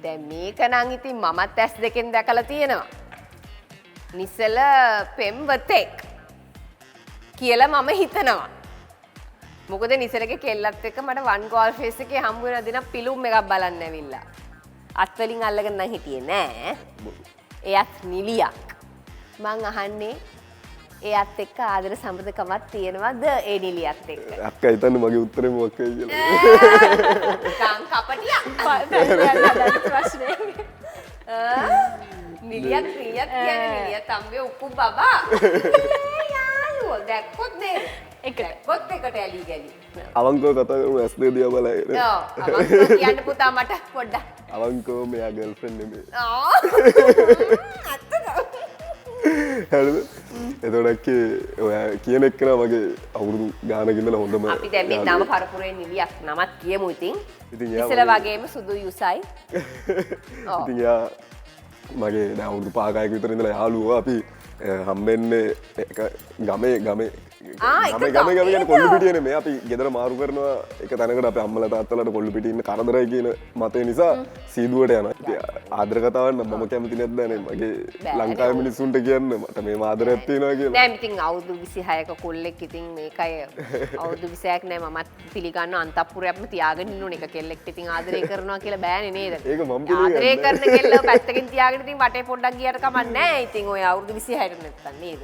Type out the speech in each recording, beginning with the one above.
දැන් මේක නම් ඉතින් මමත් ඇස් දෙකෙන් දැකලා තියෙනවා. නිසල පෙම්වතෙක් කියලා මම හිතනවා. මොකද නිසලගේ කෙල්ලත් එක්ක මට වන් ගෝල් ෆේස් එකේ හම්බ වෙන දින පිලුම් එකක් බලන්න ඇවිල්ලා. අත්වලින් අල්ලගෙන නම් හිටියේ නෑ. එයත් නිලියක්. මං අහන්නේ එයත් එක්ක ආදර සම්බන්ධකමක් තියෙනවද ඒ නිලියත් එක්ක? අක්කා හිතන්නේ මගේ උත්තරේ මොකක්ද කියලා. කං කපටියා. ප්‍රශ්නේ. නිලියක් කියන්නේ නිලිය තම්බේ උක්කු බබා. යාළුවෝ දැක්කොත් නේද? එකට ඇලි ගැලි. අවංකව කතා කරමු ඇස් දෙක දිහා බලලා. ඔව් අවංකව කියන්න පුතා මට පොඩ්ඩක්. අවංකව මෙයා ගර්ල්ෆ්‍රෙන්ඩ් නෙමෙයි. අත්තද? හරිද? එතකොට ඔයා කියන එක්කන මගේ අවුරුදු ගානක ඉඳලා හොඳම අපි දැන් මේ නම පරපුරේ නිලියක් නමත් කියමු ඉතින්. ඉතින් ඉස්සල වගේම සුදුයි උසයි. ඉතින් යා මගේ දැන් අවුරුදු 5ක විතර ඉඳලා යාළුවෝ අපි හම්බෙන්නේ ගමේ ගම ගැන කොල්ලු පිටියනේ මේ අපි ගෙදර මාරු කරනවා එක තැනකට අපේ අම්මලා තාත්තලාට කොල්ලු පිටිය ඉන්න කරදරයි කියන මතය නිසා සීදුවට යනවා. ආදර කතාවක් නම් මම කැමති නැද්දානේ මගේ ලංකාවේ මිනිස්සුන්ට කියන්න මට මේ ආදරයක් තියෙනවා කියලා. නෑ ඉතින් අවුරුදු 26ක කොල්ලෙක් ඉතින් මේකයි අවුරුදු 26ක් නෑ මමත් පිළිගන්නවා අන්තපුරයක්ම තියාගෙන ඉන්න ඕනේ. එක කෙල්ලෙක්ට ඉතින් ආදරය කරනවා කියලා බෑනේ නේද? ඒක මම පිළිගන්නේ. ආදරය කරන කෙල්ලව පැත්තකින් තියාගෙන ඉතින් වටේ පොඩ්ඩක් ගියට කමක් නෑ. ඉතින් ඔය අවුරුදු 26ට නැත්තම් නේද?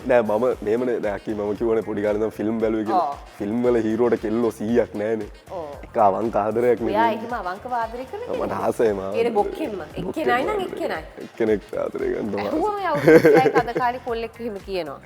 නෑ මම මේමනේ දැක්කී මම කිව්වනේ පොඩි කාලේ ඉඳන් ෆිල්ම් බැලුවේ කියලා. ෆිල්ම් වල හීරෝට කෙල්ලෝ 100ක් නෑනේ. එක අවංක ආදරයක් නෙමෙයි. ඔයා එහෙම අවංකව ආදරය කරන්නේ? මට ආසයි මාව. ඊට බොක්කෙන්ම එක්කෙනයි නම් එක්කෙනයි. එක්කෙනෙක් ආදරය කරනවා. ඔව් ඔය අවුරුදු 26ක අද කාලේ කොල්ලෙක් එහෙම කියනවා.